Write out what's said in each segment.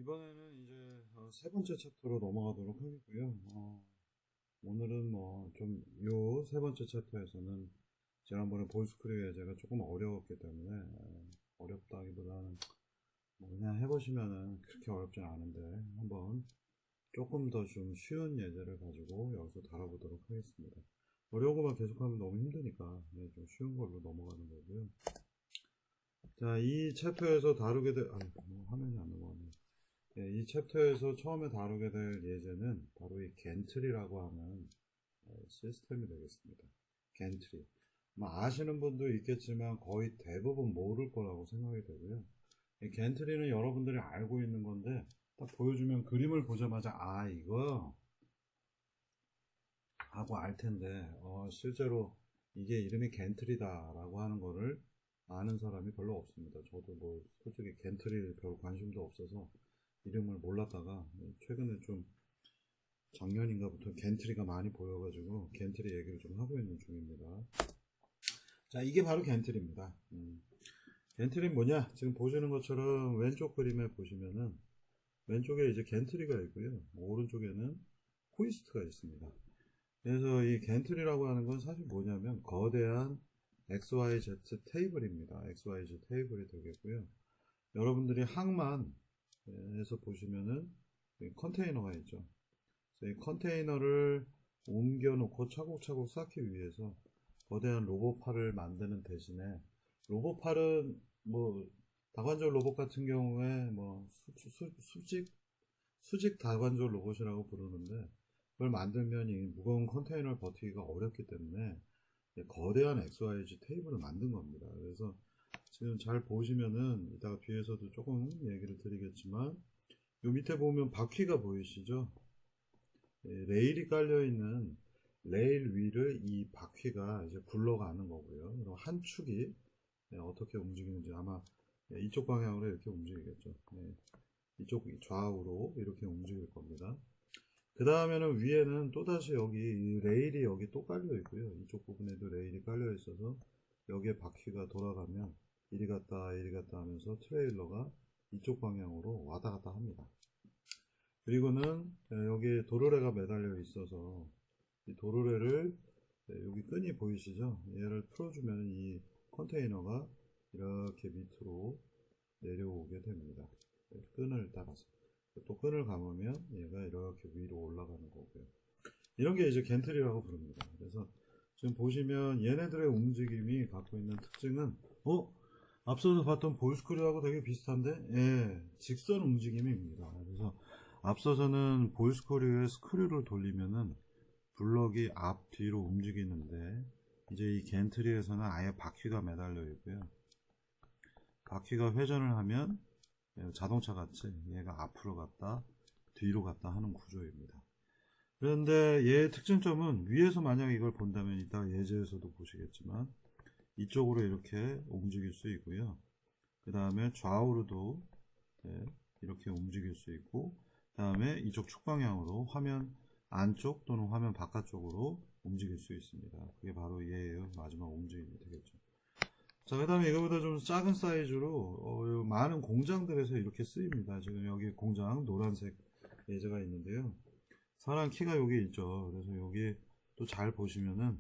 이번에는 이제 세 번째 챕터로 넘어가도록 하겠고요. 오늘은 좀 요 세 번째 챕터에서는 지난번에 볼스크류 예제가 조금 어려웠기 때문에 어렵다기보다는 뭐 그냥 해보시면은 그렇게 어렵진 않은데 한번 조금 더 좀 쉬운 예제를 가지고 여기서 다뤄보도록 하겠습니다. 어려운 것만 계속하면 너무 힘드니까 좀 쉬운 걸로 넘어가는 거고요. 자, 이 챕터에서 다루게 될 화면이 안 넘어가네. 이 챕터에서 처음에 다루게 될 예제는 바로 이 겐트리라고 하는 시스템이 되겠습니다. 겐트리. 아시는 분도 있겠지만 거의 대부분 모를 거라고 생각이 되고요. 이 겐트리는 여러분들이 알고 있는 건데 딱 보여주면 그림을 보자마자 이거 하고 알 텐데 실제로 이게 이름이 겐트리다라고 하는 거를 아는 사람이 별로 없습니다. 저도 뭐 솔직히 겐트리에 별 관심도 없어서 이름을 몰랐다가 최근에 좀 작년인가부터 겐트리가 많이 보여가지고 겐트리 얘기를 좀 하고 있는 중입니다. 자, 이게 바로 겐트리입니다. 겐트리는 뭐냐? 지금 보시는 것처럼 왼쪽 그림에 보시면은 왼쪽에 이제 겐트리가 있고요. 오른쪽에는 호이스트가 있습니다. 그래서 이 겐트리라고 하는 건 사실 뭐냐면 거대한 XYZ 테이블입니다. XYZ 테이블이 되겠고요. 여러분들이 항만에서 보시면은 컨테이너가 있죠. 이 컨테이너를 옮겨놓고 차곡차곡 쌓기 위해서 거대한 로봇팔을 만드는 대신에 로봇팔은 뭐 다관절 로봇 같은 경우에 뭐 수직 다관절 로봇이라고 부르는데 그걸 만들면 이 무거운 컨테이너를 버티기가 어렵기 때문에 거대한 XYZ 테이블을 만든 겁니다. 그래서 지금 잘 보시면은 이따가 뒤에서도 조금 얘기를 드리겠지만 요 밑에 보면 바퀴가 보이시죠? 레일이 깔려있는 레일 위를 이 바퀴가 이제 굴러가는 거고요. 그럼 한 축이 어떻게 움직이는지 아마 이쪽 방향으로 이렇게 움직이겠죠. 이쪽 좌우로 이렇게 움직일 겁니다. 그 다음에는 위에는 또다시 여기 레일이 여기 또 깔려 있고요. 이쪽 부분에도 레일이 깔려 있어서 여기에 바퀴가 돌아가면 이리 갔다 하면서 트레일러가 이쪽 방향으로 왔다 갔다 합니다. 그리고는 여기에 도르래가 매달려 있어서 이 도르래를 여기 끈이 보이시죠? 얘를 풀어주면 이 컨테이너가 이렇게 밑으로 내려오게 됩니다. 끈을 따라서 또 끈을 감으면 얘가 이렇게 위로 올라가는 거고요. 이런 게 이제 겐트리라고 부릅니다. 그래서 지금 보시면 얘네들의 움직임이 갖고 있는 특징은 앞서서 봤던 볼스크류하고 되게 비슷한데 직선 움직임입니다. 그래서 앞서서는 볼스크류에 스크류를 돌리면은 블럭이 앞 뒤로 움직이는데 이제 이 겐트리에서는 아예 바퀴가 매달려 있고요. 바퀴가 회전을 하면 자동차 같이 얘가 앞으로 갔다 뒤로 갔다 하는 구조입니다. 그런데 얘의 특징점은 위에서 만약 이걸 본다면 이따 예제에서도 보시겠지만 이쪽으로 이렇게 움직일 수 있고요. 그 다음에 좌우로도 이렇게 움직일 수 있고 그 다음에 이쪽 축방향으로 화면 안쪽 또는 화면 바깥쪽으로 움직일 수 있습니다. 그게 바로 얘의 마지막 움직임이 되겠죠. 자, 그 다음에 이거보다 좀 작은 사이즈로 많은 공장들에서 이렇게 쓰입니다. 지금 여기 공장 노란색 예제가 있는데요. 사람 키가 여기 있죠. 그래서 여기 또 잘 보시면은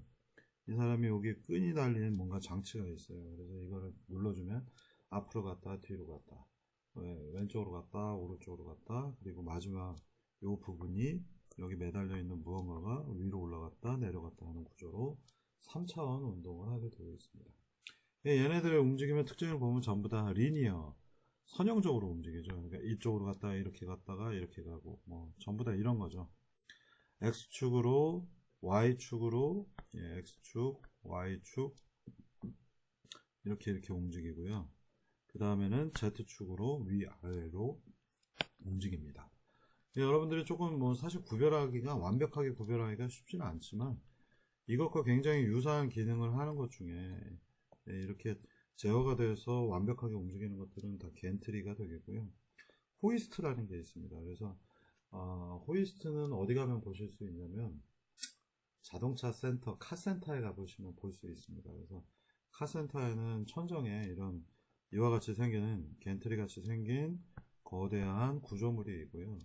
이 사람이 여기 끈이 달린 뭔가 장치가 있어요. 그래서 이거를 눌러주면 앞으로 갔다 뒤로 갔다 왼쪽으로 갔다 오른쪽으로 갔다 그리고 마지막 이 부분이 여기 매달려 있는 무언가가 위로 올라갔다 내려갔다 하는 구조로 3차원 운동을 하게 되어 있습니다. 얘네들의 움직임의 특징을 보면 전부 다 리니어 선형적으로 움직이죠. 그러니까 이쪽으로 갔다가 이렇게 갔다가 이렇게 가고 뭐 전부 다 이런 거죠. X축으로 Y축으로 X축 Y축 이렇게 움직이고요. 그 다음에는 Z축으로 위아래로 움직입니다. 여러분들이 조금 뭐 사실 완벽하게 구별하기가 쉽지는 않지만 이것과 굉장히 유사한 기능을 하는 것 중에 이렇게 제어가 돼서 완벽하게 움직이는 것들은 다 겐트리가 되겠고요. 호이스트라는 게 있습니다. 그래서 호이스트는 어디 가면 보실 수 있냐면 자동차 센터, 카센터에 가보시면 볼 수 있습니다. 그래서 카센터에는 천정에 이런 이와 같이 생기는 겐트리 같이 생긴 거대한 구조물이고요.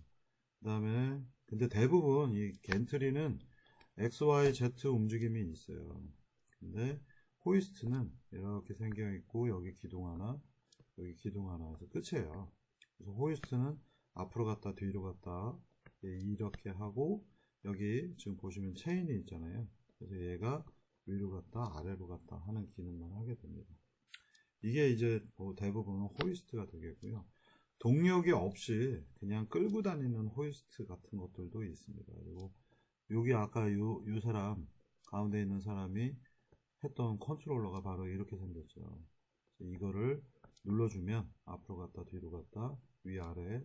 그 다음에 근데 대부분 이 겐트리는 XYZ 움직임이 있어요. 근데 호이스트는 이렇게 생겨 있고 여기 기둥 하나 여기 기둥 하나 해서 끝이에요. 그래서 호이스트는 앞으로 갔다 뒤로 갔다 이렇게 하고 여기 지금 보시면 체인이 있잖아요. 그래서 얘가 위로 갔다 아래로 갔다 하는 기능만 하게 됩니다. 이게 이제 대부분은 호이스트가 되겠고요. 동력이 없이 그냥 끌고 다니는 호이스트 같은 것들도 있습니다. 그리고 여기 아까 요 사람 가운데 있는 사람이 했던 컨트롤러가 바로 이렇게 생겼죠. 이거를 눌러주면 앞으로 갔다 뒤로 갔다 위아래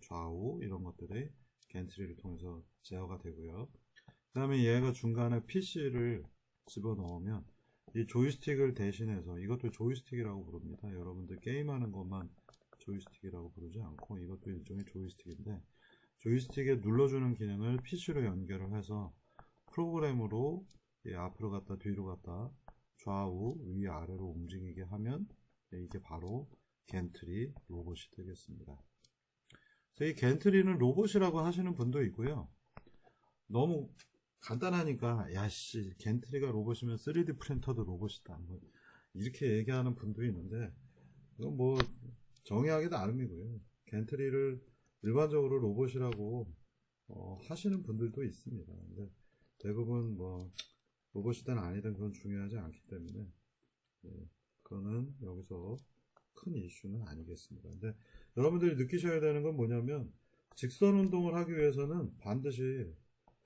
좌우 이런 것들이 겐트리를 통해서 제어가 되고요. 그 다음에 얘가 중간에 PC를 집어넣으면 이 조이스틱을 대신해서 이것도 조이스틱이라고 부릅니다. 여러분들 게임하는 것만 조이스틱이라고 부르지 않고 이것도 일종의 조이스틱인데 조이스틱에 눌러주는 기능을 PC로 연결을 해서 프로그램으로 앞으로 갔다 뒤로 갔다 좌우 위아래로 움직이게 하면 이게 바로 겐트리 로봇이 되겠습니다. 그래서 이 겐트리는 로봇이라고 하시는 분도 있고요. 너무 간단하니까 야씨 겐트리가 로봇이면 3D 프린터도 로봇이다 뭐 이렇게 얘기하는 분도 있는데 이건 뭐 정의하기 나름이고요. 겐트리를 일반적으로 로봇이라고 하시는 분들도 있습니다. 근데 대부분 뭐 로봇이든 아니든 그건 중요하지 않기 때문에 그거는 여기서 큰 이슈는 아니겠습니다. 근데 여러분들이 느끼셔야 되는 건 뭐냐면 직선 운동을 하기 위해서는 반드시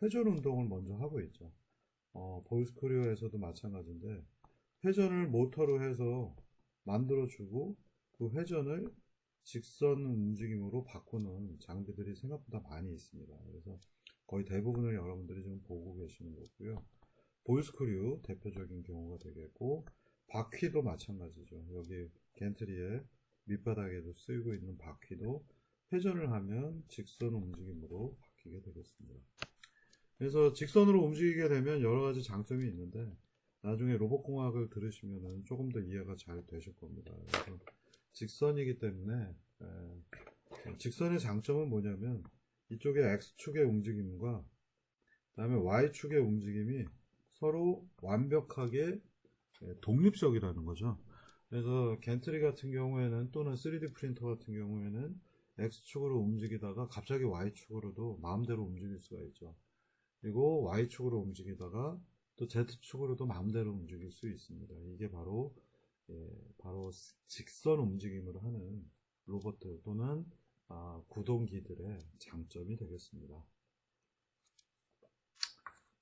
회전 운동을 먼저 하고 있죠. 보이스코리아에서도 마찬가지인데 회전을 모터로 해서 만들어주고 그 회전을 직선 움직임으로 바꾸는 장비들이 생각보다 많이 있습니다. 그래서 거의 대부분을 여러분들이 지금 보고 계시는 거고요. 보이스크류 대표적인 경우가 되겠고 바퀴도 마찬가지죠. 여기 겐트리의 밑바닥에도 쓰이고 있는 바퀴도 회전을 하면 직선 움직임으로 바뀌게 되겠습니다. 그래서 직선으로 움직이게 되면 여러 가지 장점이 있는데 나중에 로봇공학을 들으시면 조금 더 이해가 잘 되실 겁니다. 그래서 직선이기 때문에 직선의 장점은 뭐냐면 이쪽에 X축의 움직임과 그 다음에 Y축의 움직임이 서로 완벽하게 독립적이라는 거죠. 그래서 겐트리 같은 경우에는 또는 3D 프린터 같은 경우에는 X축으로 움직이다가 갑자기 Y축으로도 마음대로 움직일 수가 있죠. 그리고 Y축으로 움직이다가 또 Z축으로도 마음대로 움직일 수 있습니다. 이게 바로 직선 움직임을 하는 로봇들 또는 구동기들의 장점이 되겠습니다.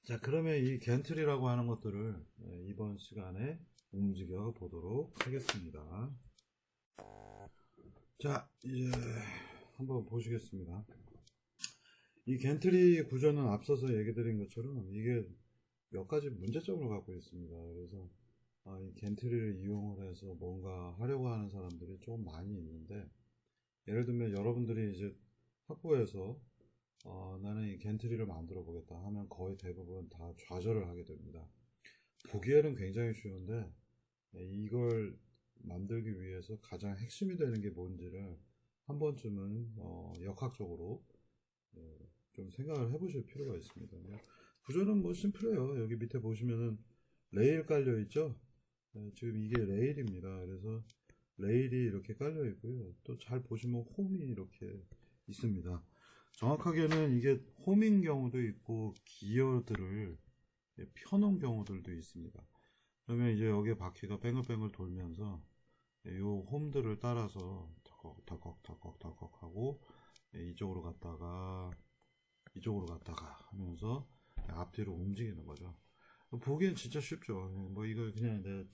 자, 그러면 이 겐트리라고 하는 것들을 이번 시간에 움직여 보도록 하겠습니다. 자, 이제 한번 보시겠습니다. 이 겐트리 구조는 앞서서 얘기 드린 것처럼 이게 몇 가지 문제점을 갖고 있습니다. 그래서 이 겐트리를 이용을 해서 뭔가 하려고 하는 사람들이 좀 많이 있는데 예를 들면 여러분들이 이제 학부에서 나는 이 겐트리를 만들어 보겠다 하면 거의 대부분 다 좌절을 하게 됩니다. 보기에는 굉장히 쉬운데 이걸 만들기 위해서 가장 핵심이 되는 게 뭔지를 한 번쯤은 역학적으로 좀 생각을 해보실 필요가 있습니다. 구조는 뭐 심플해요. 여기 밑에 보시면은 레일 깔려 있죠. 지금 이게 레일입니다. 그래서 레일이 이렇게 깔려 있고요. 또 잘 보시면 홈이 이렇게 있습니다. 정확하게는 이게 홈인 경우도 있고 기어들을 펴놓은 경우들도 있습니다. 그러면 이제 여기에 바퀴가 뱅글뱅글 돌면서 이 홈들을 따라서 덕걱덕걱 하고 이쪽으로 갔다가 이쪽으로 갔다가 하면서 앞뒤로 움직이는 거죠. 보기엔 진짜 쉽죠. 뭐 이거 그냥 내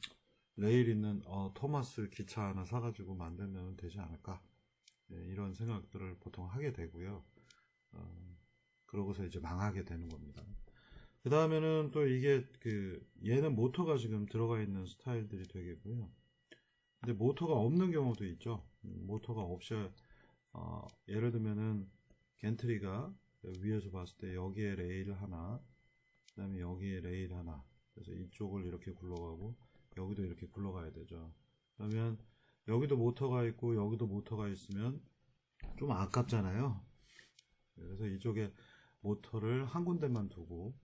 레일 있는 토마스 기차 하나 사가지고 만들면 되지 않을까 이런 생각들을 보통 하게 되고요. 그러고서 이제 망하게 되는 겁니다. 그 다음에는 또 이게 얘는 모터가 지금 들어가 있는 스타일들이 되겠고요. 근데 모터가 없는 경우도 있죠. 모터가 없이 예를 들면은 겐트리가 위에서 봤을 때 여기에 레일 하나, 그 다음에 여기에 레일 하나, 그래서 이쪽을 이렇게 굴러가고 여기도 이렇게 굴러가야 되죠. 그러면 여기도 모터가 있고 여기도 모터가 있으면 좀 아깝잖아요. 그래서 이쪽에 모터를 한 군데만 두고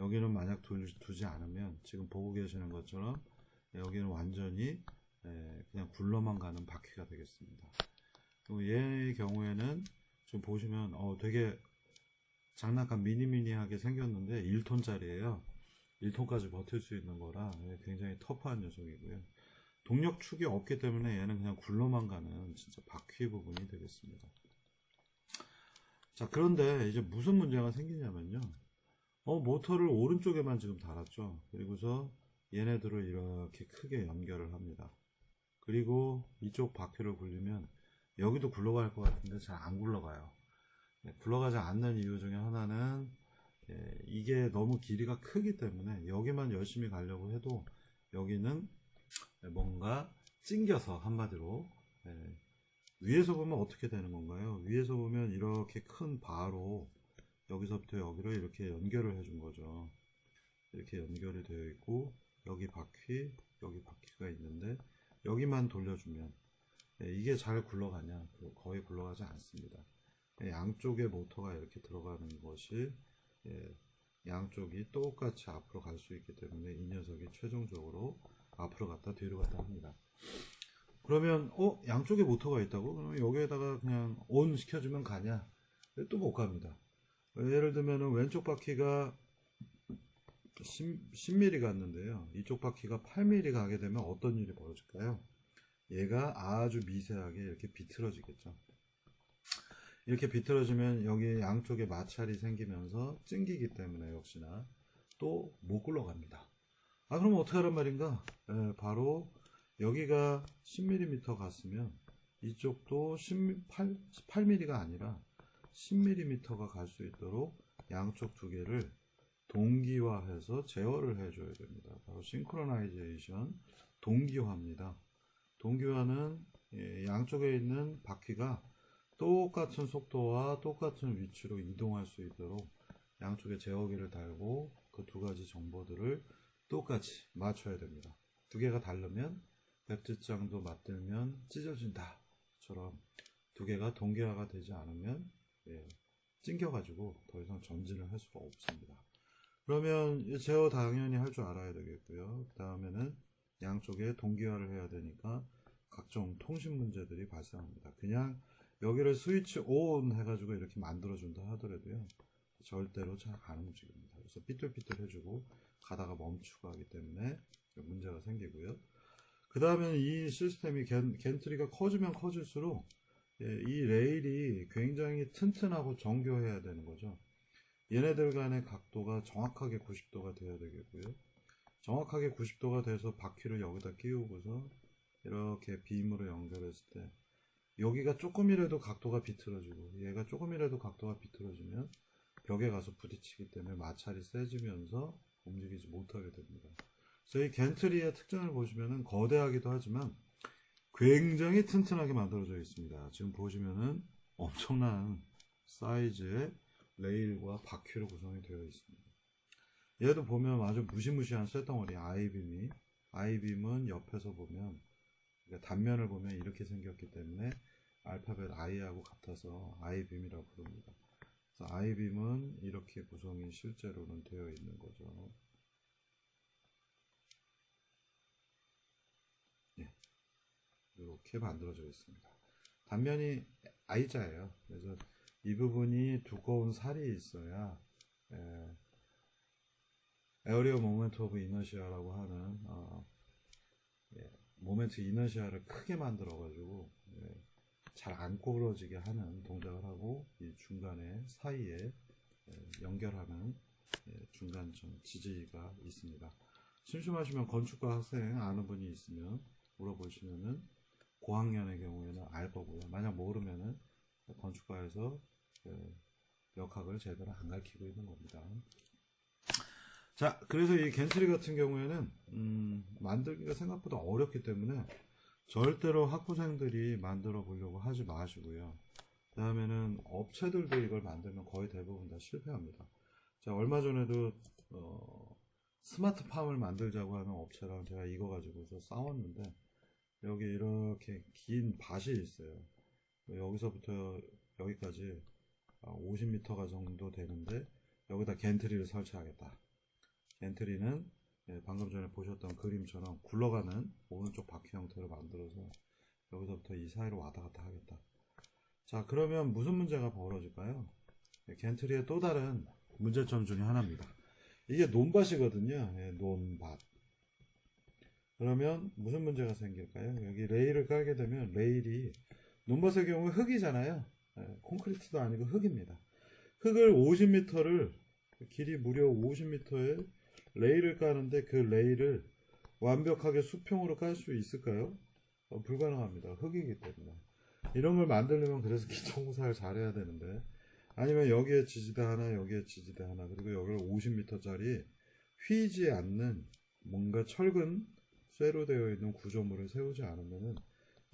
여기는 만약 두지 않으면 지금 보고 계시는 것처럼 여기는 완전히 그냥 굴러만 가는 바퀴가 되겠습니다. 그리고 얘의 경우에는 지금 보시면 되게 장난감 미니미니하게 생겼는데 1톤짜리예요. 1톤까지 버틸 수 있는 거라 굉장히 터프한 녀석이고요. 동력축이 없기 때문에 얘는 그냥 굴러만 가는 진짜 바퀴 부분이 되겠습니다. 자, 그런데 이제 무슨 문제가 생기냐면요. 모터를 오른쪽에만 지금 달았죠. 그리고서 얘네들을 이렇게 크게 연결을 합니다. 그리고 이쪽 바퀴를 굴리면 여기도 굴러갈 것 같은데 잘 안 굴러가요. 굴러가지 않는 이유 중에 하나는 이게 너무 길이가 크기 때문에 여기만 열심히 가려고 해도 여기는 뭔가 찡겨서 한마디로 위에서 보면 어떻게 되는 건가요? 위에서 보면 이렇게 큰 바로 여기서부터 여기로 이렇게 연결을 해준 거죠. 이렇게 연결이 되어 있고 여기 바퀴가 있는데 여기만 돌려주면 이게 잘 굴러가냐? 거의 굴러가지 않습니다. 양쪽에 모터가 이렇게 들어가는 것이 양쪽이 똑같이 앞으로 갈 수 있기 때문에 이 녀석이 최종적으로 앞으로 갔다 뒤로 갔다 합니다. 그러면 양쪽에 모터가 있다고? 그러면 여기에다가 그냥 온 시켜주면 가냐? 또 못 갑니다. 예를 들면 왼쪽 바퀴가 10mm 갔는데요. 이쪽 바퀴가 8mm 가게 되면 어떤 일이 벌어질까요? 얘가 아주 미세하게 이렇게 비틀어지겠죠. 이렇게 비틀어지면 여기 양쪽에 마찰이 생기면서 찡기기 때문에 역시나 또 못 굴러갑니다. 그럼 어떻게 하란 말인가? 바로 여기가 10mm 갔으면 이쪽도 18mm가 아니라 10mm가 갈 수 있도록 양쪽 두 개를 동기화해서 제어를 해줘야 됩니다. 바로 싱크로나이제이션, 동기화입니다. 동기화는 양쪽에 있는 바퀴가 똑같은 속도와 똑같은 위치로 이동할 수 있도록 양쪽에 제어기를 달고 그 두 가지 정보들을 똑같이 맞춰야 됩니다. 두 개가 다르면 백지장도 맞들면 찢어진다 처럼 두 개가 동기화가 되지 않으면 찡겨가지고 더 이상 전진을 할 수가 없습니다. 그러면 제어 당연히 할 줄 알아야 되겠고요. 그 다음에는 양쪽에 동기화를 해야 되니까 각종 통신 문제들이 발생합니다. 그냥 여기를 스위치 온 해가지고 이렇게 만들어준다 하더라도요, 절대로 잘 안 움직입니다. 그래서 삐뚤삐뚤 해주고 가다가 멈추고 하기 때문에 문제가 생기고요. 그 다음에 이 시스템이 겐트리가 커지면 커질수록 이 레일이 굉장히 튼튼하고 정교해야 되는 거죠. 얘네들 간의 각도가 정확하게 90도가 돼야 되겠고요. 정확하게 90도가 돼서 바퀴를 여기다 끼우고서 이렇게 빔으로 연결했을 때 여기가 조금이라도 각도가 비틀어지고 얘가 조금이라도 각도가 비틀어지면 벽에 가서 부딪히기 때문에 마찰이 세지면서 움직이지 못하게 됩니다. 그래서 이 겐트리의 특징을 보시면은 거대하기도 하지만 굉장히 튼튼하게 만들어져 있습니다. 지금 보시면은 엄청난 사이즈의 레일과 바퀴로 구성이 되어 있습니다. 얘도 보면 아주 무시무시한 쇳덩어리 아이빔은 옆에서 보면 그러니까 단면을 보면 이렇게 생겼기 때문에 알파벳 I하고 같아서 아이빔이라고 부릅니다. 그래서 아이빔은 이렇게 구성이 실제로는 되어 있는 거죠. 이렇게 만들어져 있습니다. 단면이 I자예요. 그래서 이 부분이 두꺼운 살이 있어야 에어리어 모멘트 오브 이너시아라고 하는 모멘트 이너시아를 크게 만들어 가지고 잘 안 구부러지게 하는 동작을 하고 이 중간에 사이에 연결하는 중간점 지지가 있습니다. 심심하시면 건축과 학생 아는 분이 있으면 물어보시면은 고학년의 경우에는 알 거고요. 만약 모르면은 건축과에서 역학을 제대로 안 가르치고 있는 겁니다. 자, 그래서 이 겐트리 같은 경우에는 만들기가 생각보다 어렵기 때문에 절대로 학부생들이 만들어 보려고 하지 마시고요. 그 다음에는 업체들도 이걸 만들면 거의 대부분 다 실패합니다. 자, 얼마 전에도 스마트팜을 만들자고 하는 업체랑 제가 이거 가지고서 싸웠는데 여기 이렇게 긴 밭이 있어요. 여기서부터 여기까지 50m가 정도 되는데 여기다 겐트리를 설치하겠다. 겐트리는 방금 전에 보셨던 그림처럼 굴러가는 오른쪽 바퀴 형태로 만들어서 여기서부터 이 사이로 왔다 갔다 하겠다. 자, 그러면 무슨 문제가 벌어질까요? 겐트리의 또 다른 문제점 중에 하나입니다. 이게 논밭이거든요. 논밭. 그러면 무슨 문제가 생길까요? 여기 레일을 깔게 되면 레일이 논밭의 경우 흙이잖아요. 콘크리트도 아니고 흙입니다. 흙을 50m를 길이 무려 50m의 레일을 까는데 그 레일을 완벽하게 수평으로 깔 수 있을까요? 불가능합니다. 흙이기 때문에. 이런 걸 만들려면 그래서 기초공사를 잘해야 되는데, 아니면 여기에 지지대 하나, 여기에 지지대 하나, 그리고 여기를 50m짜리 휘지 않는 뭔가 철근 쇠로 되어 있는 구조물을 세우지 않으면은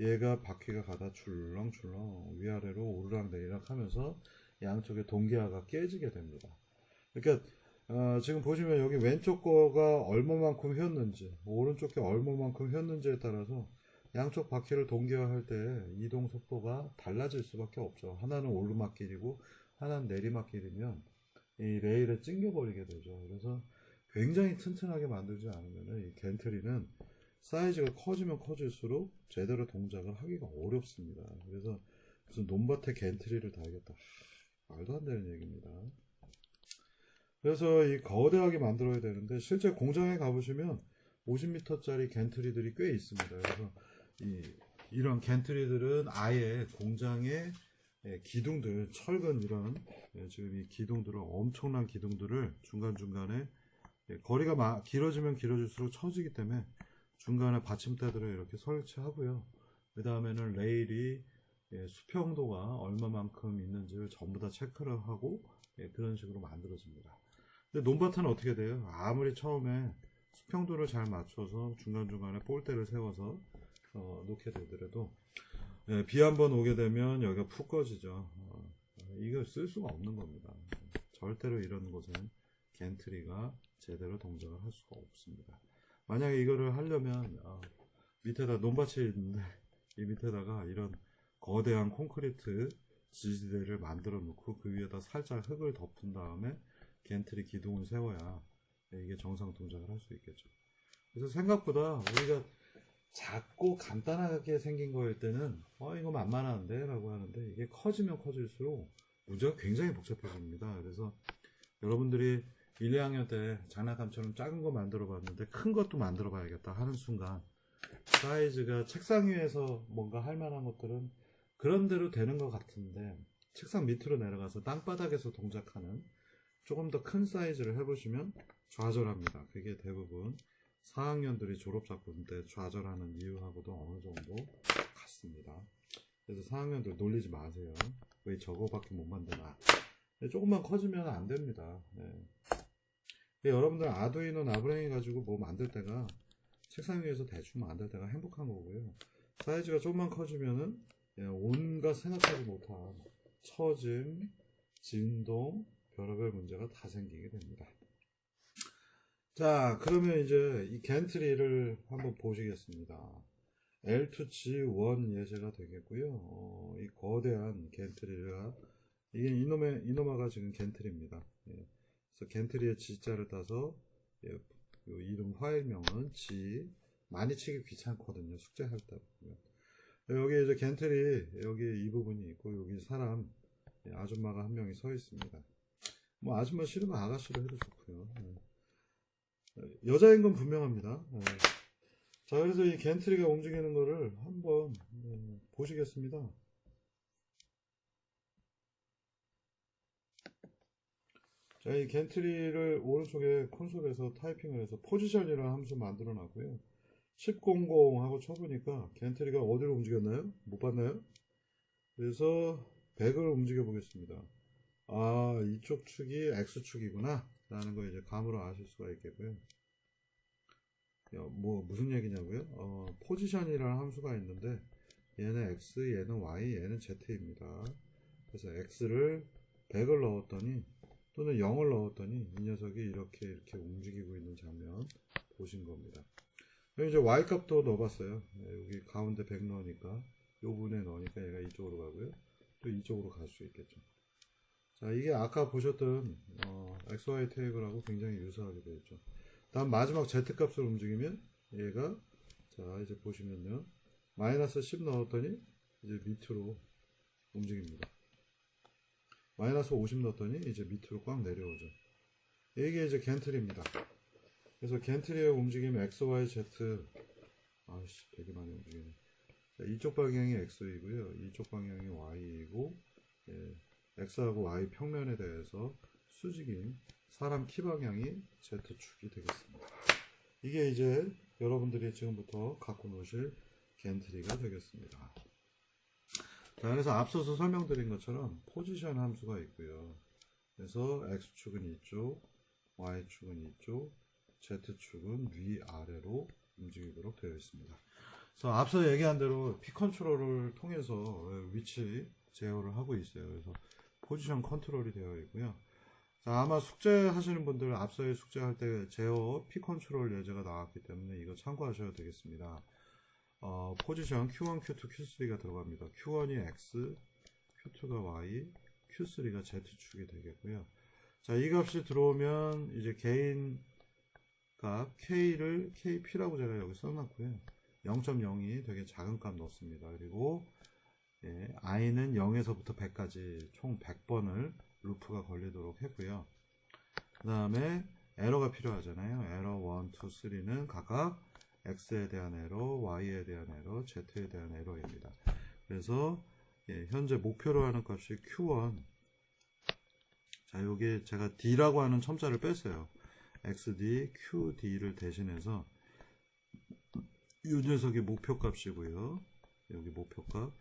얘가 바퀴가 가다 출렁출렁 위아래로 오르락내리락 하면서 양쪽의 동기화가 깨지게 됩니다. 그러니까 지금 보시면 여기 왼쪽 거가 얼마만큼 휘었는지, 오른쪽 게 얼마만큼 휘었는지에 따라서 양쪽 바퀴를 동기화할 때 이동 속도가 달라질 수밖에 없죠. 하나는 오르막길이고 하나는 내리막길이면 이 레일에 찡겨버리게 되죠. 그래서 굉장히 튼튼하게 만들지 않으면 이 겐트리는 사이즈가 커지면 커질수록 제대로 동작을 하기가 어렵습니다. 그래서 무슨 논밭에 겐트리를 달겠다, 말도 안 되는 얘기입니다. 그래서 이 거대하게 만들어야 되는데 실제 공장에 가보시면 50m짜리 겐트리들이 꽤 있습니다. 그래서 이런 겐트리들은 아예 공장의 기둥들, 철근 이런 지금 이 기둥들을, 엄청난 기둥들을 중간중간에 거리가 길어지면 길어질수록 처지기 때문에 중간에 받침대들을 이렇게 설치하고요. 그 다음에는 레일이 수평도가 얼마만큼 있는지를 전부 다 체크를 하고 그런 식으로 만들어집니다. 근데 논밭은 어떻게 돼요? 아무리 처음에 수평도를 잘 맞춰서 중간중간에 볼대를 세워서 놓게 되더라도 비 한번 오게 되면 여기가 푹 꺼지죠. 이거 쓸 수가 없는 겁니다. 절대로 이런 곳은 겐트리가 제대로 동작을 할 수가 없습니다. 만약에 이거를 하려면 밑에다 논밭이 있는데 이 밑에다가 이런 거대한 콘크리트 지지대를 만들어 놓고 그 위에다 살짝 흙을 덮은 다음에 겐트리 기둥을 세워야 이게 정상 동작을 할 수 있겠죠. 그래서 생각보다 우리가 작고 간단하게 생긴 거일 때는 이거 만만한데 라고 하는데, 이게 커지면 커질수록 문제가 굉장히 복잡해집니다. 그래서 여러분들이 1, 2학년 때 장난감처럼 작은 거 만들어 봤는데 큰 것도 만들어 봐야겠다 하는 순간 사이즈가 책상 위에서 뭔가 할 만한 것들은 그런 대로 되는 것 같은데, 책상 밑으로 내려가서 땅바닥에서 동작하는 조금 더 큰 사이즈를 해보시면 좌절합니다. 그게 대부분 4학년들이 졸업작품 때 좌절하는 이유하고도 어느 정도 같습니다. 그래서 4학년들 놀리지 마세요. 왜 저거밖에 못 만드나. 조금만 커지면 안 됩니다. 여러분들 아두이노 나부랭이 가지고 뭐 만들 때가 책상 위에서 대충 만들 때가 행복한 거고요. 사이즈가 조금만 커지면은 온갖 생각하지 못한 처짐, 진동, 별의별 문제가 다 생기게 됩니다. 자, 그러면 이제 이 겐트리를 한번 보시겠습니다. L2G1 예제가 되겠고요. 이 거대한 겐트리가, 이게 이노마가 지금 겐트리입니다. 그래서 겐트리의 G자를 따서 이름 파일명은 G, 많이 치기 귀찮거든요. 숙제할 때 보면. 여기 이제 겐트리, 여기 이 부분이 있고 여기 사람, 아줌마가 한 명이 서 있습니다. 뭐 아줌마 싫으면 아가씨로 해도 좋고요. 여자인 건 분명합니다. 자, 그래서 이 겐트리가 움직이는 거를 한번 보시겠습니다. 자, 이 겐트리를 오른쪽에 콘솔에서 타이핑을 해서 포지션이라는 함수 만들어 놨고요. 1000 하고 쳐보니까 겐트리가 어디로 움직였나요? 못 봤나요? 그래서 100을 움직여 보겠습니다. 이쪽 축이 X축이구나 라는 거 이제 감으로 아실 수가 있겠고요. 무슨 얘기냐고요? 포지션이라는 함수가 있는데 얘는 X, 얘는 Y, 얘는 Z입니다. 그래서 X를 100을 넣었더니, 또는 0을 넣었더니 이 녀석이 이렇게 움직이고 있는 장면 보신 겁니다. 여기 이제 Y 값도 넣어봤어요. 여기 가운데 100 넣으니까 요 부분에 넣으니까 얘가 이쪽으로 가고요. 또 이쪽으로 갈 수 있겠죠. 자, 이게 아까 보셨던 XY 테이블하고 굉장히 유사하게 되어 있죠. 다음 마지막 Z 값을 움직이면 얘가, 자, 이제 보시면요. 마이너스 10 넣었더니 이제 밑으로 움직입니다. 마이너스 50 넣었더니 이제 밑으로 꽉 내려오죠. 이게 이제 겐틀입니다. 그래서 겐트리의 움직임 XYZ, 아씨 되게 많이 움직이네. 자, 이쪽 방향이 X이고요. 이쪽 방향이 Y이고, 예, X하고 Y 평면에 대해서 수직인 사람 키 방향이 Z축이 되겠습니다. 이게 이제 여러분들이 지금부터 갖고 노실 겐트리가 되겠습니다. 자, 그래서 앞서서 설명드린 것처럼 포지션 함수가 있고요. 그래서 X축은 이쪽, Y축은 이쪽, Z축은 위아래로 움직이도록 되어 있습니다. 그래서 앞서 얘기한 대로 P 컨트롤을 통해서 위치 제어를 하고 있어요. 그래서 포지션 컨트롤이 되어 있고요. 자, 아마 숙제 하시는 분들 앞서의 숙제할 때 제어 P 컨트롤 예제가 나왔기 때문에 이거 참고하셔야 되겠습니다. 포지션 Q1, Q2, Q3가 들어갑니다. Q1이 X, Q2가 Y, Q3가 Z축이 되겠고요. 자, 이 값이 들어오면 이제 개인 값 K를 KP라고 제가 여기 써놨고요. 0.0이 되게 작은 값 넣습니다. 그리고 예, I는 0에서부터 100까지 총 100번을 루프가 걸리도록 했고요. 그 다음에 에러가 필요하잖아요. 에러 1, 2, 3는 각각 X에 대한 에러, Y에 대한 에러, Z에 대한 에러입니다. 그래서 예, 현재 목표로 하는 값이 Q1. 자, 여기 제가 D라고 하는 첨자를 뺐어요. XD, QD를 대신해서 이 녀석이 목표값이고요. 여기 목표값.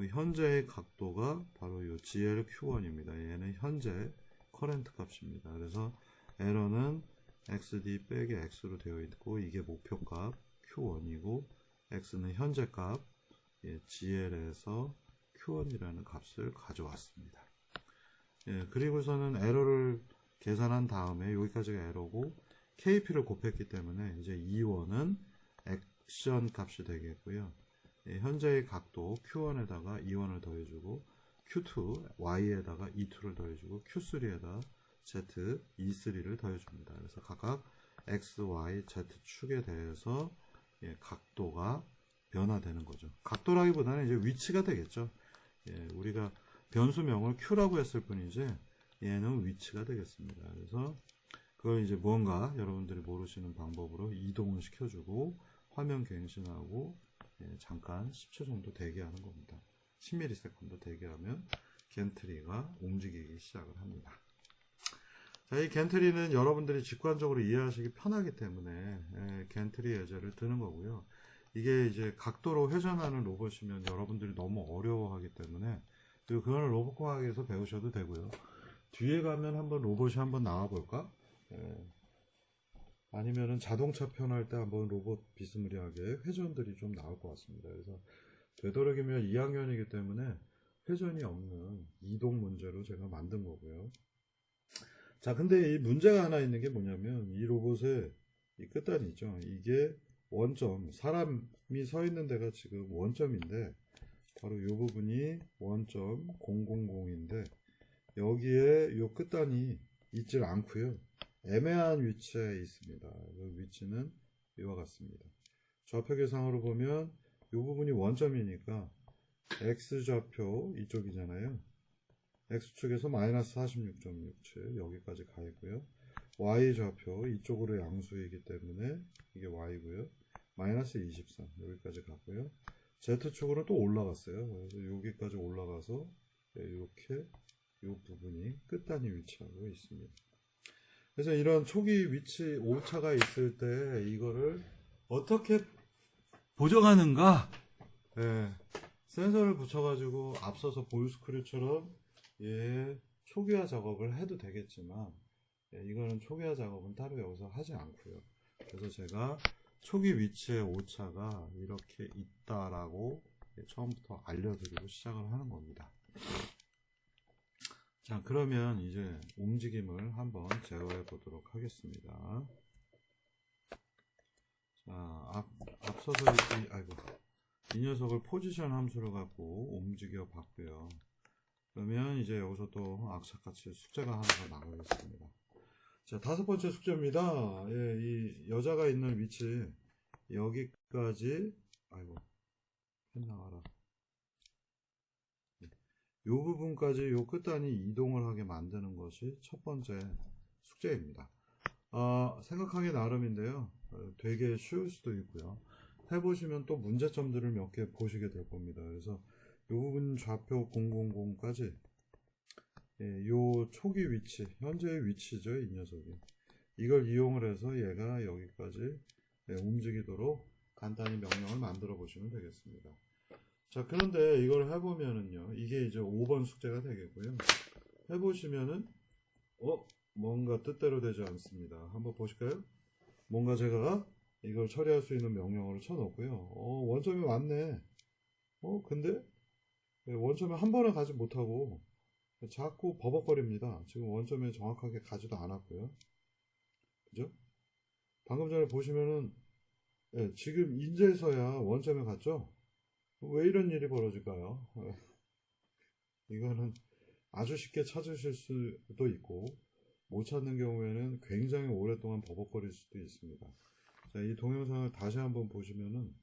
현재의 각도가 바로 이 GL Q1입니다. 얘는 현재 커런트 값입니다. 그래서 에러는 XD 빼기 X로 되어 있고 이게 목표값 Q1이고 X는 현재 값 예, GL에서 Q1이라는 값을 가져왔습니다. 예, 그리고서는 에러를 계산한 다음에 여기까지가 에러고 KP를 곱했기 때문에 이제 E1은 액션 값이 되겠고요. 예, 현재의 각도 Q1에다가 E1을 더해주고 Q2, Y에다가 E2를 더해주고 Q3에다 Z, E3를 더해줍니다. 그래서 각각 X, Y, Z축에 대해서 예, 각도가 변화되는 거죠. 각도라기보다는 이제 위치가 되겠죠. 예, 우리가 변수명을 Q라고 했을 뿐이지 얘는 위치가 되겠습니다. 그래서 그걸 이제 무언가 여러분들이 모르시는 방법으로 이동을 시켜주고 화면 갱신하고 예, 잠깐 10초 정도 대기하는 겁니다. 10ms 대기하면 겐트리가 움직이기 시작을 합니다. 자, 이 겐트리는 여러분들이 직관적으로 이해하시기 편하기 때문에 예, 겐트리 예제를 드는 거고요. 이게 이제 각도로 회전하는 로봇이면 여러분들이 너무 어려워하기 때문에 그리고 그거는 로봇공학에서 배우셔도 되고요. 뒤에 가면 한번 로봇이 한번 나와볼까? 예. 아니면은 자동차 편할 때 한번 로봇 비스무리하게 회전들이 좀 나올 것 같습니다. 그래서 되도록이면 2학년이기 때문에 회전이 없는 이동 문제로 제가 만든 거고요. 자, 근데 이 문제가 하나 있는 게 뭐냐면 이 로봇의 이 끝단이 있죠. 이게 원점, 사람이 서 있는 데가 지금 원점인데 바로 이 부분이 원점 000인데 여기에 이 끝단이 있질 않고요. 애매한 위치에 있습니다. 그 위치는 이와 같습니다. 좌표 계상으로 보면 이 부분이 원점이니까 X좌표 이쪽이잖아요. X축에서 마이너스 46.67 여기까지 가 있고요. Y좌표 이쪽으로 양수이기 때문에 이게 Y고요. 마이너스 23 여기까지 가고요. Z축으로 또 올라갔어요. 그래서 여기까지 올라가서 이렇게 이 부분이 끝단이 위치하고 있습니다. 그래서 이런 초기 위치 오차가 있을 때 이거를 어떻게 보정하는가? 예, 센서를 붙여가지고 앞서서 보유스크류처럼 예, 초기화 작업을 해도 되겠지만 예, 이거는 초기화 작업은 따로 여기서 하지 않고요. 그래서 제가 초기 위치의 오차가 이렇게 있다라고 예, 처음부터 알려드리고 시작을 하는 겁니다. 자, 그러면 이제 움직임을 한번 제어해 보도록 하겠습니다. 자, 앞서서 아이고, 이 녀석을 포지션 함수를 갖고 움직여 봤고요. 그러면 이제 여기서 또 악착같이 숙제가 하나가 나가겠습니다. 자, 5번째 숙제입니다. 예, 이 여자가 있는 위치 여기까지, 아이고 펜 나와라. 요 부분까지 요 끝단이 이동을 하게 만드는 것이 첫 번째 숙제입니다. 생각하기 나름인데요. 되게 쉬울 수도 있고요. 해보시면 또 문제점들을 몇 개 보시게 될 겁니다. 그래서 요 부분 좌표 000까지 요 초기 위치, 현재의 위치죠, 이 녀석이. 이걸 이용을 해서 얘가 여기까지 움직이도록 간단히 명령을 만들어 보시면 되겠습니다. 자, 그런데 이걸 해보면은요, 이게 이제 5번 숙제가 되겠고요. 해보시면은, 뭔가 뜻대로 되지 않습니다. 한번 보실까요? 뭔가 제가 이걸 처리할 수 있는 명령어를 쳐놓고요. 원점이 왔네. 근데 원점에 한 번에 가지 못하고 자꾸 버벅거립니다. 지금 원점에 정확하게 가지도 않았고요. 그죠? 방금 전에 보시면은, 지금 인제서야 원점에 갔죠? 왜 이런 일이 벌어질까요? 이거는 아주 쉽게 찾으실 수도 있고, 못 찾는 경우에는 굉장히 오랫동안 버벅거릴 수도 있습니다. 자, 이 동영상을 다시 한번 보시면은,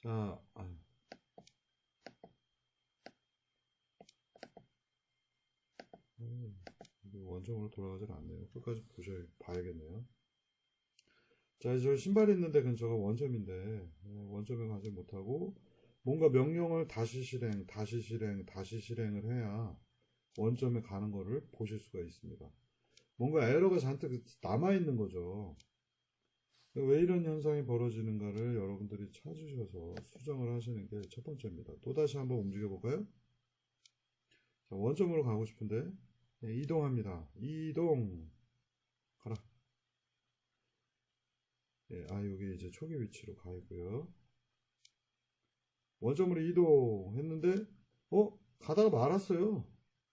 자, 원점으로 돌아가질 않네요. 끝까지 봐야겠네요. 자, 이제 신발이 있는데 근처가 원점인데, 원점에 가지 못하고, 뭔가 명령을 다시 실행, 다시 실행, 다시 실행을 해야 원점에 가는 거를 보실 수가 있습니다. 뭔가 에러가 잔뜩 남아있는 거죠. 왜 이런 현상이 벌어지는가를 여러분들이 찾으셔서 수정을 하시는 게 첫 번째입니다. 또다시 한번 움직여 볼까요? 자, 원점으로 가고 싶은데, 이동합니다. 이동. 가라. 여기 이제 초기 위치로 가 있고요. 원점으로 이동했는데, 가다가 말았어요.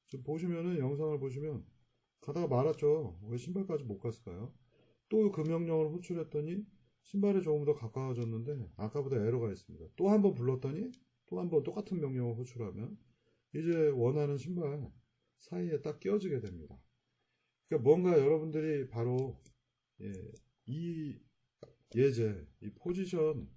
지금 보시면은, 영상을 보시면, 가다가 말았죠. 왜 신발까지 못 갔을까요? 또 그 명령을 호출했더니, 신발이 조금 더 가까워졌는데, 아까보다 에러가 있습니다. 또 한 번 불렀더니, 또 한 번 똑같은 명령을 호출하면, 이제 원하는 신발 사이에 딱 끼워지게 됩니다. 그러니까 뭔가 여러분들이 바로, 이 예제, 이 포지션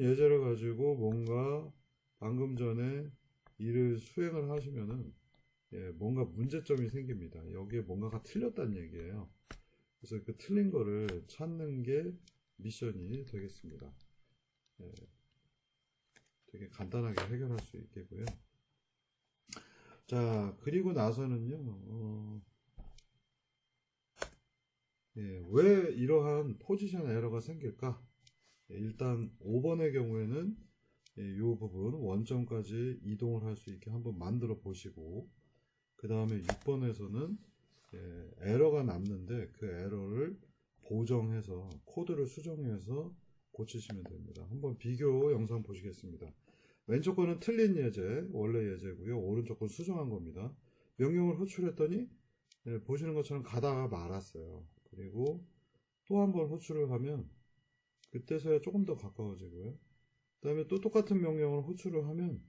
예제를 가지고 뭔가 방금 전에 일을 수행을 하시면은 뭔가 문제점이 생깁니다. 여기에 뭔가가 틀렸다는 얘기예요. 그래서 그 틀린 거를 찾는 게 미션이 되겠습니다. 되게 간단하게 해결할 수 있겠고요. 자, 그리고 나서는요, 왜 이러한 포지션 에러가 생길까? 일단 5번의 경우에는 이 부분 원점까지 이동을 할 수 있게 한번 만들어 보시고, 그 다음에 6번에서는 에러가 남는데 그 에러를 보정해서 코드를 수정해서 고치시면 됩니다. 한번 비교 영상 보시겠습니다. 왼쪽 거는 틀린 예제, 원래 예제고요. 오른쪽 건 수정한 겁니다. 명령을 호출했더니 보시는 것처럼 가다가 말았어요. 그리고 또 한 번 호출을 하면 그때서야 조금 더 가까워지고요. 그 다음에 또 똑같은 명령을 호출을 하면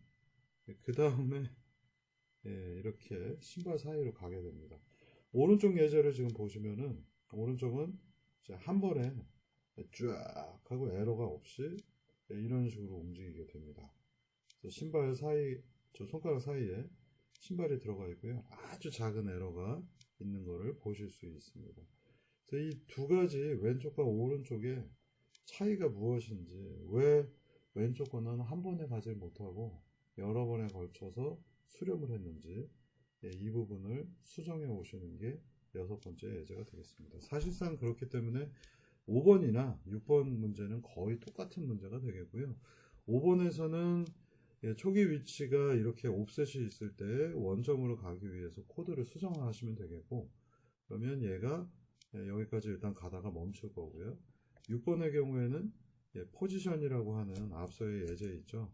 그 다음에 이렇게 신발 사이로 가게 됩니다. 오른쪽 예제를 지금 보시면은 오른쪽은 한 번에 쫙 하고 에러가 없이 이런 식으로 움직이게 됩니다. 신발 사이, 저 손가락 사이에 신발이 들어가 있고요. 아주 작은 에러가 있는 것을 보실 수 있습니다. 이 두 가지 왼쪽과 오른쪽의 차이가 무엇인지, 왜 왼쪽 거는 한 번에 가지 못하고 여러 번에 걸쳐서 수렴을 했는지, 이 부분을 수정해 오시는 게 6번째 예제가 되겠습니다. 사실상 그렇기 때문에 5번이나 6번 문제는 거의 똑같은 문제가 되겠고요. 5번에서는 초기 위치가 이렇게 옵셋이 있을 때 원점으로 가기 위해서 코드를 수정하시면 되겠고, 그러면 얘가 여기까지 일단 가다가 멈출 거고요. 6번의 경우에는 포지션이라고 하는 앞서의 예제 있죠.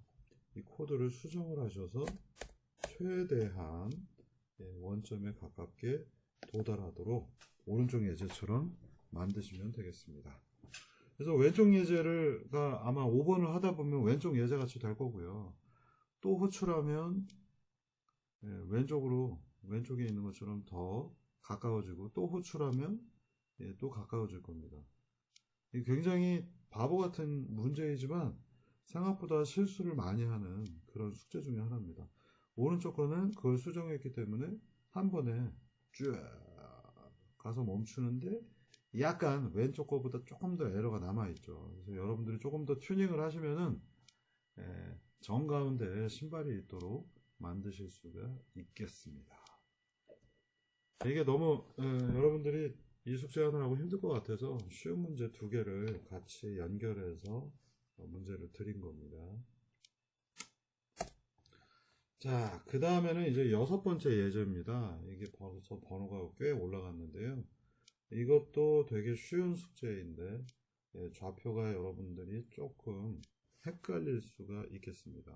이 코드를 수정을 하셔서 최대한 원점에 가깝게 도달하도록 오른쪽 예제처럼 만드시면 되겠습니다. 그래서 왼쪽 예제가 아마 5번을 하다 보면 왼쪽 예제 같이 될 거고요. 또 호출하면 왼쪽에 있는 것처럼 더 가까워지고, 또 호출하면 또 가까워질 겁니다. 굉장히 바보 같은 문제이지만 생각보다 실수를 많이 하는 그런 숙제 중에 하나입니다. 오른쪽 거는 그걸 수정했기 때문에 한 번에 쭉 가서 멈추는데 약간 왼쪽 거보다 조금 더 에러가 남아있죠. 그래서 여러분들이 조금 더 튜닝을 하시면은 정 가운데 신발이 있도록 만드실 수가 있겠습니다. 이게 너무 여러분들이 이 숙제 하느라고 힘들 것 같아서 쉬운 문제 2개를 같이 연결해서 문제를 드린 겁니다. 자, 그 다음에는 이제 6번째 예제입니다. 이게 벌써 번호가 꽤 올라갔는데요. 이것도 되게 쉬운 숙제인데 좌표가 여러분들이 조금 헷갈릴 수가 있겠습니다.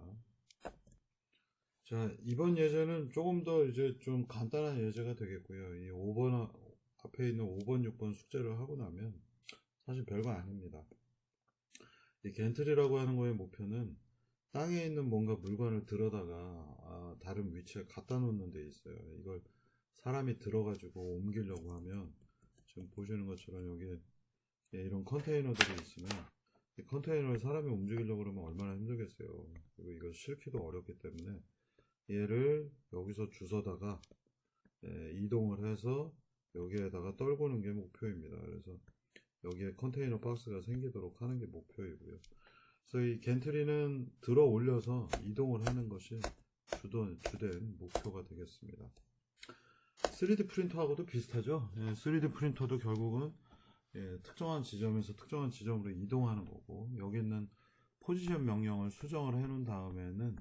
자, 이번 예제는 조금 더 이제 좀 간단한 예제가 되겠고요. 이 5번 앞에 있는 5번, 6번 숙제를 하고 나면 사실 별거 아닙니다. 이 겐트리라고 하는 거의 목표는 땅에 있는 뭔가 물건을 들어다가 다른 위치에 갖다 놓는 데 있어요. 이걸 사람이 들어가지고 옮기려고 하면 지금 보시는 것처럼 여기에 이런 컨테이너들이 있으면 이 컨테이너를 사람이 움직이려고 그러면 얼마나 힘들겠어요. 그리고 이걸 싣기도 어렵기 때문에 얘를 여기서 주워다가 이동을 해서 여기에다가 떨구는 게 목표입니다. 그래서 여기에 컨테이너 박스가 생기도록 하는 게 목표이고요. 그래서 이 겐트리는 들어 올려서 이동을 하는 것이 주된 목표가 되겠습니다. 3D 프린터하고도 비슷하죠. 3D 프린터도 결국은 특정한 지점에서 특정한 지점으로 이동하는 거고, 여기 있는 포지션 명령을 수정을 해 놓은 다음에는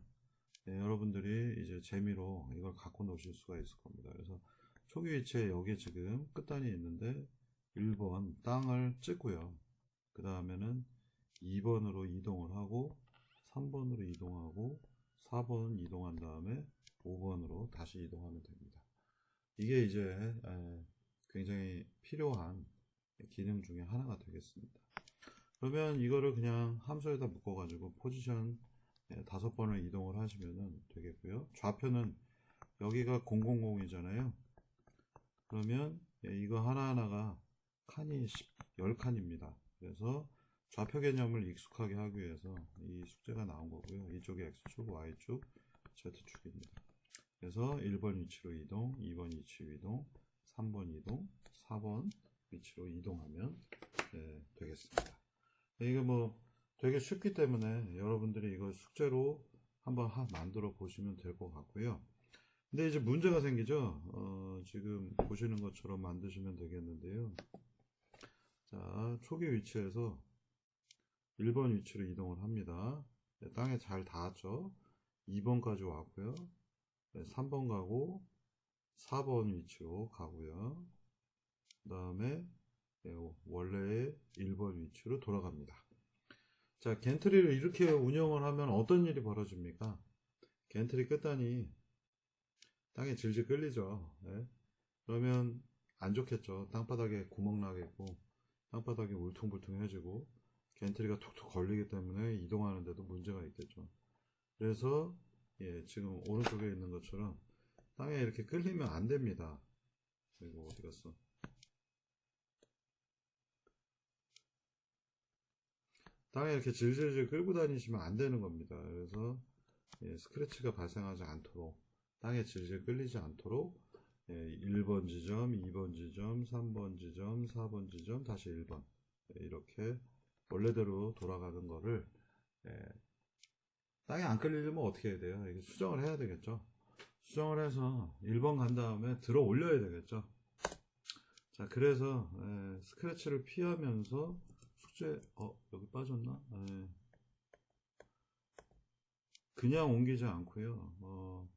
여러분들이 이제 재미로 이걸 갖고 노실 수가 있을 겁니다. 그래서 초기 위치에 여기 지금 끝단이 있는데 1번 땅을 찍고요. 그 다음에는 2번으로 이동을 하고 3번으로 이동하고 4번 이동한 다음에 5번으로 다시 이동하면 됩니다. 이게 이제 굉장히 필요한 기능 중에 하나가 되겠습니다. 그러면 이거를 그냥 함수에다 묶어 가지고 포지션 5번을 이동을 하시면 되겠고요. 좌표는 여기가 000이잖아요. 그러면 이거 하나하나가 칸이 10칸입니다. 그래서 좌표 개념을 익숙하게 하기 위해서 이 숙제가 나온 거고요. 이쪽이 X축, Y축, Z축입니다. 그래서 1번 위치로 이동, 2번 위치로 이동, 3번 이동, 4번 위치로 이동하면 되겠습니다. 이거 뭐 되게 쉽기 때문에 여러분들이 이걸 숙제로 한번 만들어 보시면 될 것 같고요. 근데 이제 문제가 생기죠. 지금 보시는 것처럼 만드시면 되겠는데요. 자, 초기 위치에서 1번 위치로 이동을 합니다. 땅에 잘 닿았죠. 2번까지 왔고요. 3번 가고 4번 위치로 가고요. 그 다음에 원래의 1번 위치로 돌아갑니다. 자, 겐트리를 이렇게 운영을 하면 어떤 일이 벌어집니까? 겐트리 끝단이 땅에 질질 끌리죠. 그러면 안 좋겠죠. 땅바닥에 구멍 나겠고 땅바닥이 울퉁불퉁해지고 겐트리가 툭툭 걸리기 때문에 이동하는데도 문제가 있겠죠. 그래서 지금 오른쪽에 있는 것처럼 땅에 이렇게 끌리면 안 됩니다. 이거 어디 갔어? 땅에 이렇게 질질질 끌고 다니시면 안 되는 겁니다. 그래서 스크래치가 발생하지 않도록, 땅에 질질 끌리지 않도록 1번 지점, 2번 지점, 3번 지점, 4번 지점, 다시 1번 이렇게 원래대로 돌아가는 거를 땅에 안 끌리려면 어떻게 해야 돼요? 이게 수정을 해야 되겠죠. 수정을 해서 1번 간 다음에 들어 올려야 되겠죠. 자, 그래서 스크래치를 피하면서 숙제 여기 빠졌나? 그냥 옮기지 않고요.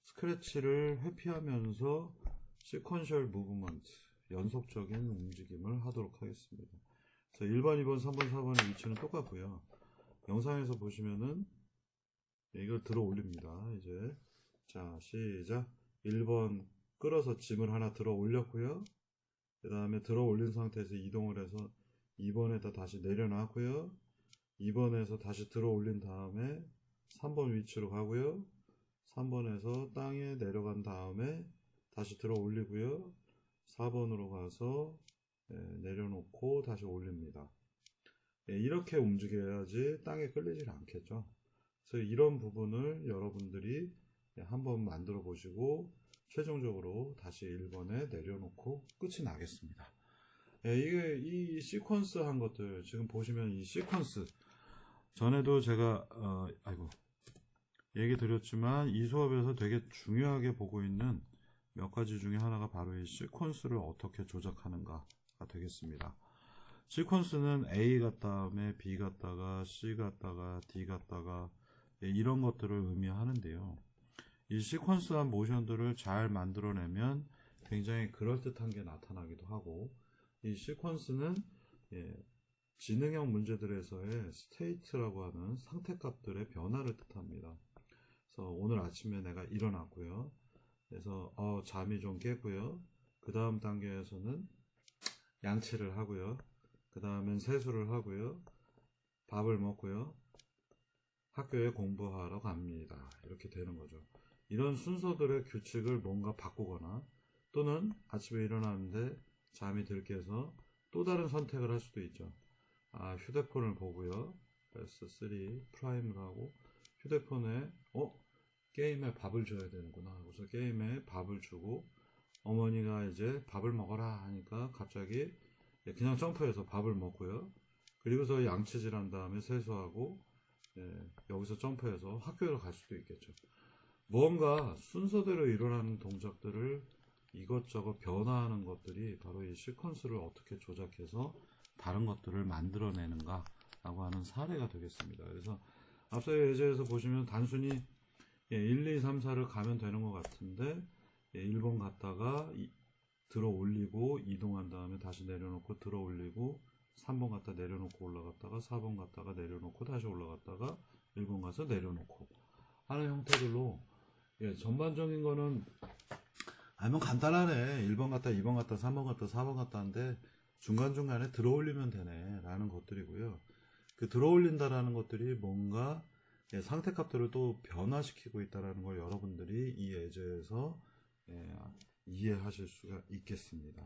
스크래치를 회피하면서 시퀀셜 무브먼트, 연속적인 움직임을 하도록 하겠습니다. 자, 1번, 2번, 3번, 4번의 위치는 똑같고요. 영상에서 보시면은 이걸 들어 올립니다. 이제 자, 시작. 1번 끌어서 짐을 하나 들어 올렸고요. 그 다음에 들어 올린 상태에서 이동을 해서 2번에다 다시 내려놨고요. 2번에서 다시 들어 올린 다음에 3번 위치로 가고요. 3번에서 땅에 내려간 다음에 다시 들어 올리고요. 4번으로 가서 내려놓고 다시 올립니다. 이렇게 움직여야지 땅에 끌리질 않겠죠. 그래서 이런 부분을 여러분들이 한번 만들어 보시고 최종적으로 다시 1번에 내려놓고 끝이 나겠습니다. 이게 이 시퀀스 한 것들 지금 보시면 이 시퀀스 전에도 제가 얘기 드렸지만 이 수업에서 되게 중요하게 보고 있는 몇 가지 중에 하나가 바로 이 시퀀스를 어떻게 조작하는가가 되겠습니다. 시퀀스는 A 갔다음에 B 갔다가 C 갔다가 D 갔다가 이런 것들을 의미하는데요. 이 시퀀스한 모션들을 잘 만들어내면 굉장히 그럴듯한 게 나타나기도 하고, 이 시퀀스는 지능형 문제들에서의 스테이트라고 하는 상태값들의 변화를 뜻합니다. 그래서 오늘 아침에 내가 일어났고요. 그래서 잠이 좀 깼고요. 그 다음 단계에서는 양치를 하고요. 그 다음엔 세수를 하고요. 밥을 먹고요. 학교에 공부하러 갑니다. 이렇게 되는 거죠. 이런 순서들의 규칙을 뭔가 바꾸거나 또는 아침에 일어났는데 잠이 들 깨서 또 다른 선택을 할 수도 있죠. 휴대폰을 보고요. S3 프라임을 하고 휴대폰에 게임에 밥을 줘야 되는구나. 그래서 게임에 밥을 주고 어머니가 이제 밥을 먹어라 하니까 갑자기 그냥 점프해서 밥을 먹고요. 그리고서 양치질 한 다음에 세수하고 여기서 점프해서 학교를 갈 수도 있겠죠. 무언가 순서대로 일어나는 동작들을 이것저것 변화하는 것들이 바로 이 시퀀스를 어떻게 조작해서 다른 것들을 만들어내는가 라고 하는 사례가 되겠습니다. 그래서 앞서의 예제에서 보시면 단순히 1, 2, 3, 4를 가면 되는 것 같은데 1번 갔다가 들어 올리고 이동한 다음에 다시 내려놓고 들어 올리고 3번 갔다 내려놓고 올라갔다가 4번 갔다가 내려놓고 다시 올라갔다가 1번 가서 내려놓고 하는 형태들로 전반적인 거는 뭐 간단하네. 1번 갔다 2번 갔다 3번 갔다 4번 갔다 하는데 중간중간에 들어 올리면 되네 라는 것들이고요. 그 들어 올린다라는 것들이 뭔가 상태값들을 또 변화시키고 있다는 걸 여러분들이 이 예제에서 이해하실 수가 있겠습니다.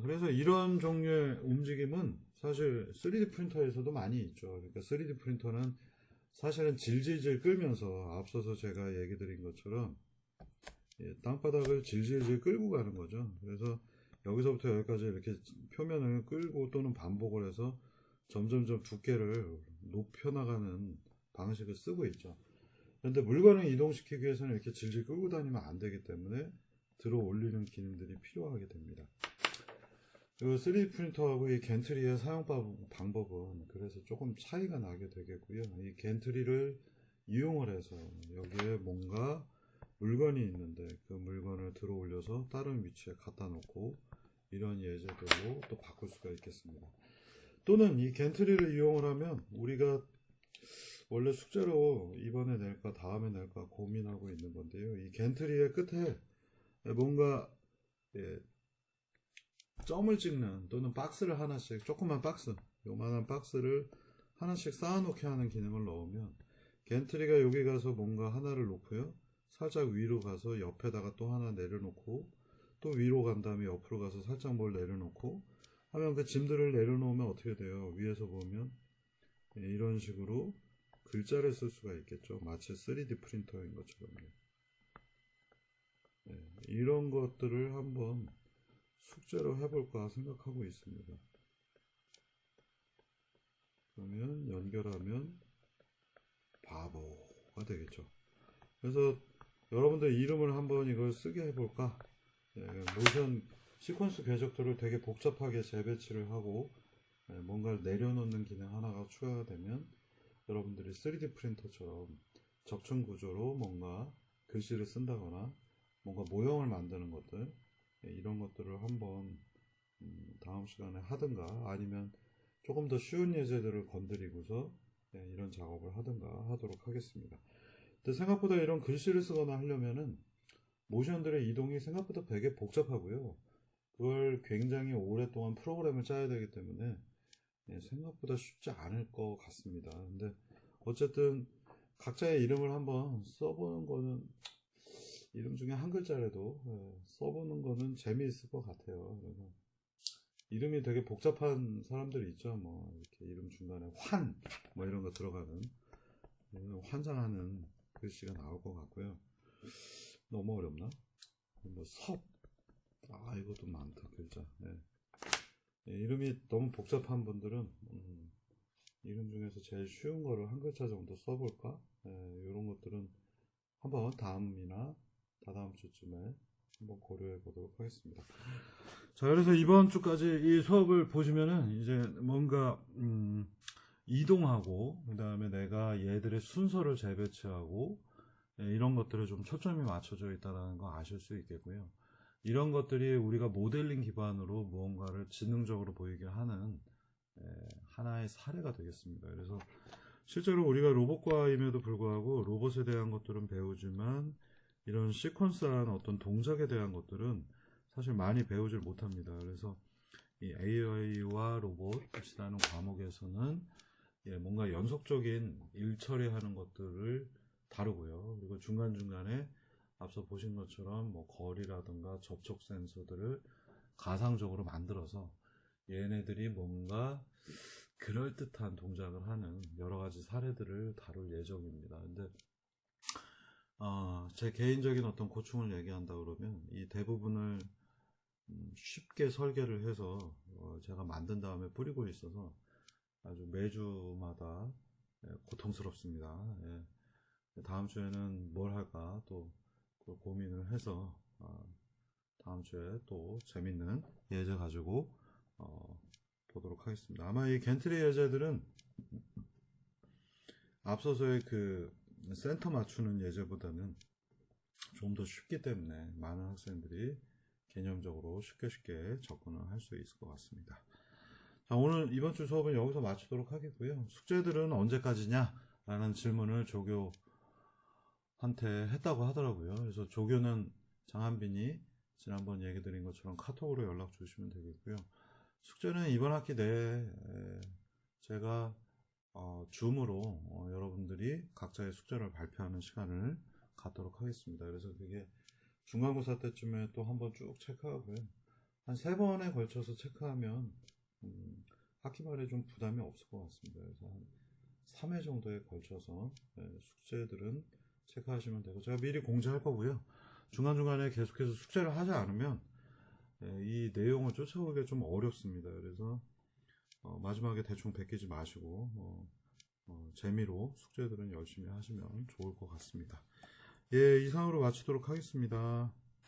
그래서 이런 종류의 움직임은 사실 3D 프린터에서도 많이 있죠. 그러니까 3D 프린터는 사실은 질질질 끌면서 앞서서 제가 얘기 드린 것처럼 땅바닥을 질질질 끌고 가는 거죠. 그래서 여기서부터 여기까지 이렇게 표면을 끌고 또는 반복을 해서 점점점 두께를 높여나가는 방식을 쓰고 있죠. 그런데 물건을 이동시키기 위해서는 이렇게 질질 끌고 다니면 안 되기 때문에 들어 올리는 기능들이 필요하게 됩니다. 그리고 3D 프린터하고 이 겐트리의 사용 방법은 그래서 조금 차이가 나게 되겠고요. 이 겐트리를 이용을 해서 여기에 뭔가 물건이 있는데 그 물건을 들어 올려서 다른 위치에 갖다 놓고 이런 예제들로 또 바꿀 수가 있겠습니다. 또는 이 겐트리를 이용을 하면 우리가 원래 숙제로 이번에 낼까 다음에 낼까 고민하고 있는 건데요. 이 겐트리의 끝에 뭔가 점을 찍는 또는 박스를 하나씩 조그만 박스 요만한 박스를 하나씩 쌓아놓게 하는 기능을 넣으면 겐트리가 여기 가서 뭔가 하나를 놓고요. 살짝 위로 가서 옆에다가 또 하나 내려놓고 또 위로 간 다음에 옆으로 가서 살짝 뭘 내려놓고 하면 그 짐들을 내려놓으면 어떻게 돼요? 위에서 보면 이런 식으로 글자를 쓸 수가 있겠죠. 마치 3D 프린터인 것처럼요. 이런 것들을 한번 숙제로 해볼까 생각하고 있습니다. 그러면 연결하면 바보가 되겠죠. 그래서 여러분들 이름을 한번 이걸 쓰게 해볼까? 모션 시퀀스 궤적들을 되게 복잡하게 재배치를 하고 뭔가를 내려놓는 기능 하나가 추가되면 여러분들이 3D 프린터처럼 적층 구조로 뭔가 글씨를 쓴다거나 뭔가 모형을 만드는 것들 이런 것들을 한번 다음 시간에 하든가 아니면 조금 더 쉬운 예제들을 건드리고서 이런 작업을 하든가 하도록 하겠습니다. 근데 생각보다 이런 글씨를 쓰거나 하려면은 모션들의 이동이 생각보다 되게 복잡하고요. 그걸 굉장히 오랫동안 프로그램을 짜야 되기 때문에 생각보다 쉽지 않을 것 같습니다. 근데 어쨌든 각자의 이름을 한번 써보는 거는, 이름 중에 한 글자라도 써보는 거는 재미있을 것 같아요. 그래서 이름이 되게 복잡한 사람들이 있죠. 뭐 이렇게 이름 중간에 뭐 이런 거 들어가는, 환장하는 글씨가 나올 것 같고요. 너무 어렵나? 뭐 이것도 많다 글자. 이름이 너무 복잡한 분들은 이름 중에서 제일 쉬운 거를 한 글자 정도 써볼까? 이런 것들은 한번 다음이나 다다음 주쯤에 한번 고려해 보도록 하겠습니다. 자, 그래서 이번 주까지 이 수업을 보시면은 이제 뭔가 이동하고, 그 다음에 내가 얘들의 순서를 재배치하고, 이런 것들에 좀 초점이 맞춰져 있다는 거 아실 수 있겠고요. 이런 것들이 우리가 모델링 기반으로 무언가를 지능적으로 보이게 하는 하나의 사례가 되겠습니다. 그래서 실제로 우리가 로봇과임에도 불구하고 로봇에 대한 것들은 배우지만 이런 시퀀스한 어떤 동작에 대한 것들은 사실 많이 배우질 못합니다. 그래서 이 AI와 로봇이라는 과목에서는 뭔가 연속적인 일 처리하는 것들을 다루고요. 그리고 중간중간에 앞서 보신 것처럼 뭐 거리라든가 접촉 센서들을 가상적으로 만들어서 얘네들이 뭔가 그럴듯한 동작을 하는 여러 가지 사례들을 다룰 예정입니다. 근데 제 개인적인 어떤 고충을 얘기한다 그러면 이 대부분을 쉽게 설계를 해서 제가 만든 다음에 뿌리고 있어서 아주 매주마다 고통스럽습니다. 다음 주에는 뭘 할까 또 고민을 해서 다음 주에 또 재밌는 예제 가지고 보도록 하겠습니다. 아마 이 겐트리 예제들은 앞서서의 그 센터 맞추는 예제보다는 좀 더 쉽기 때문에 많은 학생들이 개념적으로 쉽게 접근을 할 수 있을 것 같습니다. 자, 오늘 이번 주 수업은 여기서 마치도록 하겠고요. 숙제들은 언제까지냐? 라는 질문을 조교한테 했다고 하더라고요. 그래서 조교는 장한빈이 지난번 얘기 드린 것처럼 카톡으로 연락 주시면 되겠고요. 숙제는 이번 학기 내에 제가 줌으로 여러분들이 각자의 숙제를 발표하는 시간을 갖도록 하겠습니다. 그래서 그게 중간고사 때쯤에 또 한번 쭉 체크하고요. 한 3번에 걸쳐서 체크하면 학기 말에 좀 부담이 없을 것 같습니다. 그래서 한 3회 정도에 걸쳐서 숙제들은 체크하시면 되고, 제가 미리 공지할 거고요. 중간중간에 계속해서 숙제를 하지 않으면 이 내용을 쫓아오기가 좀 어렵습니다. 그래서 마지막에 대충 베끼지 마시고 재미로 숙제들은 열심히 하시면 좋을 것 같습니다. 이상으로 마치도록 하겠습니다.